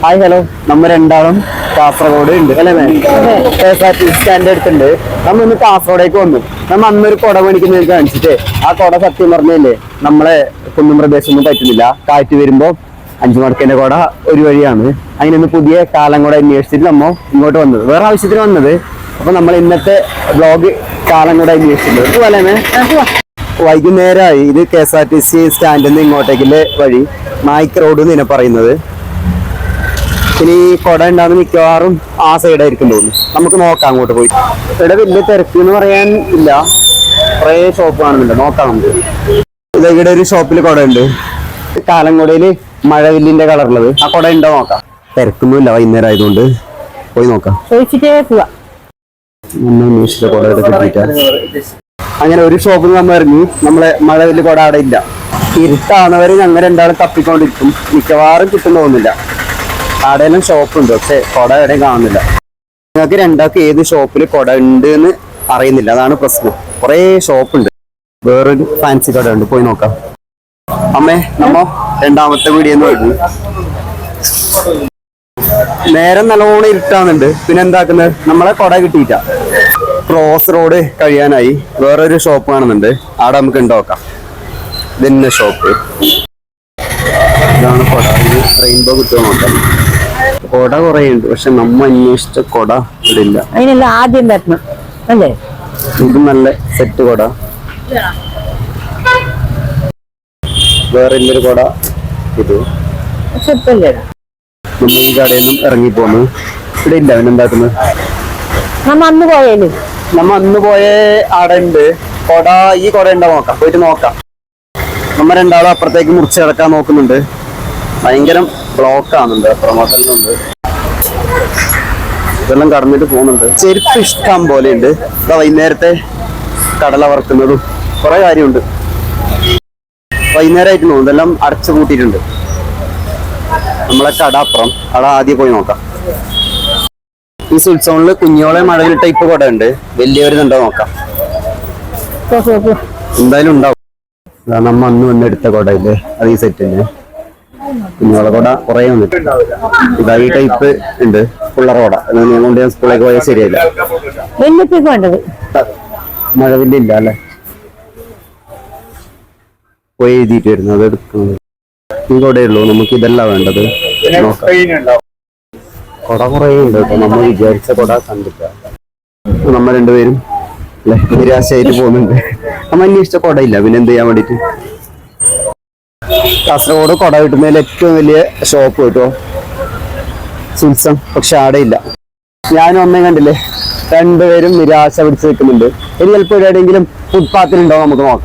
Hi hello, നമ്മ രണ്ടാളും കാസർഗോഡ് ഉണ്ട് അല്ലേ? KSRTC സ്റ്റാൻഡ് അടുത്തുണ്ട്. നമ്മ ഇന്ന് കാസർഗോഡേക്ക് വന്നു. നമ്മ അന്നൊരു കുട മേടിക്കുന്നതിന് കാണിച്ചിട്ട് ആ കുട സത്യം പറഞ്ഞല്ലേ നമ്മളെ കുന്നും പ്രദേശമൊന്നും പറ്റുന്നില്ല. കാറ്റ് വരുമ്പോ 5 മടക്കിന്റെ കുട ഒരു വഴിയാണ്. അതിനൊന്ന് പുതിയ കാലംകുട അന്വേഷിച്ചിട്ട് നമ്മ ഇങ്ങോട്ട് വന്നത്, വേറെ ആവശ്യത്തിന് വന്നത്. അപ്പൊ നമ്മൾ ഇന്നത്തെ വ്ലോഗ് കാലംകുട അന്വേഷിച്ചിട്ടുണ്ട്. അതുപോലെ വൈകുന്നേരമായി. ഇത് KSRTC സ്റ്റാൻഡിൽ നിന്ന് ഇങ്ങോട്ടേക്കുള്ള വഴി, നായിക്ക് റോഡ് എന്ന് ഇതിനെ പറയുന്നത്. ഇനി ഈ കുട ഉണ്ടാകുന്ന മിക്കവാറും ആ സൈഡായിരിക്കും തോന്നുന്നു. നമുക്ക് നോക്കാം അങ്ങോട്ട് പോയി. ഇവിടെ വലിയ തിരക്ക് എന്ന് പറയാൻ ഇല്ല, കുറേ ഷോപ്പ് കാണുന്നുണ്ട്. നോക്കാം നമുക്ക്. ഇവിടെ ഒരു ഷോപ്പിൽ കുട ഉണ്ട്, കാലംകുടയില് മഴവില്ലിന്റെ കളറുള്ളത്. ആ കുട ഉണ്ടോ നോക്കാം. തിരക്കൊന്നുമില്ല, വൈകുന്നേരം ആയതുകൊണ്ട് പോയി നോക്കാം. അങ്ങനെ ഒരു ഷോപ്പിൽ നമ്മൾ ഇറങ്ങി. നമ്മളെ മഴവില്ല് കുട അവിടെ ഇല്ല. ഇരുട്ടാണവര് ഞങ്ങൾ രണ്ടാളും തപ്പിക്കൊണ്ടിരിക്കും. മിക്കവാറും കിട്ടും തോന്നുന്നില്ല. ആടെയെല്ലാം ഷോപ്പുണ്ട്, പക്ഷെ കുട എവിടെയും കാണുന്നില്ല. നിങ്ങൾക്ക് രണ്ടാൾക്ക് ഏത് ഷോപ്പിൽ കുട ഉണ്ട് എന്ന് അറിയുന്നില്ല, അതാണ് പ്രശ്നം. കുറേ ഷോപ്പുണ്ട്. വേറൊരു ഫാൻസി കട ഉണ്ട്, പോയി നോക്കാം. അമ്മേ, നമ്മ രണ്ടാമത്തെ വീഡിയോന്ന് വരുന്നു. നേരം നല്ലോണം ഇരുട്ടാവുന്നുണ്ട്. പിന്നെ എന്താക്കുന്നത്, നമ്മളെ കുട കിട്ടിയിട്ട. Cross road കഴിയാനായി. വേറൊരു ഷോപ്പ് കാണുന്നുണ്ട്, അവിടെ നമുക്ക് ഉണ്ടോക്കാം. ഇതന്നെ ഷോപ്പ്. ഇതാണ് കുട. റെയിൻബോ കിട്ടുമോ നോക്കാം. കുട കുറേ ഉണ്ട്, പക്ഷെ നമ്മ അന്വേഷിച്ച കുട ഇവിടെ ഇല്ല. അതിനെല്ലാം ആദ്യം വരണം അല്ലേ? ഇത് നല്ല സെറ്റ് കുട. വേറെ ഇല്ലൊരു കുട ഇത്. നമ്മ ഈ കടയിൽ നിന്നും ഇറങ്ങിപ്പോന്നു. ഇവിടെ ഇല്ല. അവനെന്താക്കുന്നത്? നമ്മ അന്ന് പോയ ആടെ ഉണ്ട് കുട. ഈ കുട ഉണ്ടോ നോക്കാം, പോയിട്ട് നോക്കാം. നമ്മ രണ്ടാളും അപ്പുറത്തേക്ക് മുറിച്ച് കിടക്കാൻ നോക്കുന്നുണ്ട്. ഭയങ്കരം ബ്ലോക്ക് ആവുന്നുണ്ട്, അപ്പുറമാക്കുന്നുണ്ട്. ഇതെല്ലാം കടന്നിട്ട് പോകുന്നുണ്ട്. ചെരുപ്പ് ഇഷ്ടം പോലെ ഉണ്ട്. വൈകുന്നേരത്തെ കടല വറുക്കുന്നതും കുറെ കാര്യമുണ്ട്. വൈകുന്നേരമായിട്ട് തോന്നുന്നു ഇതെല്ലാം അടച്ചു കൂട്ടിയിട്ടുണ്ട്. നമ്മളെ കട അപ്പുറം, അവിടെ ആദ്യം പോയി നോക്കാം. ഈ സുൽസോണില് കുഞ്ഞോളെ മഴവിൽ ടൈപ്പ് കുട ഉണ്ട്. വലിയവരുന്നുണ്ടോ നോക്കാം. എന്തായാലും ഉണ്ടാവും. നമ്മ അന്ന് വന്നെടുത്ത കുട ഇല്ലേ, അത് ഈ സെറ്റ് തന്നെ. കുഞ്ഞോളെ കുട കുറെ വന്നിട്ട് ഇതാ ഈ ടൈപ്പ് ഉണ്ട്. പിള്ളേർ കുട കൊണ്ട് ഞാൻ സ്കൂളിലേക്ക് പോയാൽ ശരിയല്ല. മഴവില്ല ഇല്ല അല്ലെ, പോയി എഴുതിയിട്ട് വരുന്നു. അത് എടുക്കുന്നത് ഈ കുടയുള്ളൂ. നമുക്ക് ഇതല്ല വേണ്ടത്. കുട കുറേ ഉണ്ട് കേട്ടോ. നമ്മൾ വിചാരിച്ച കുട കണ്ടില്ല. നമ്മ രണ്ടുപേരും അല്ലെ നിരാശയായിട്ട് പോകുന്നുണ്ട്. നമ്മ അന്വേഷിച്ച കുട ഇല്ല, പിന്നെ എന്ത് ചെയ്യാൻ വേണ്ടിട്ട്. കാസർഗോഡ് കുട കിട്ടുന്നതിൽ ഏറ്റവും വലിയ ഷോപ്പ് കേട്ടോ, സുൽസൺ. പക്ഷെ ആടെ ഇല്ല. ഞാനും ഒന്നേ കണ്ടില്ലേ, രണ്ടുപേരും നിരാശ പിടിച്ച് നിൽക്കുന്നുണ്ട്. ഇനി ചിലപ്പോൾ എവിടെയെങ്കിലും ഫുട്പാത്തിലുണ്ടോ നമുക്ക് നോക്കാം.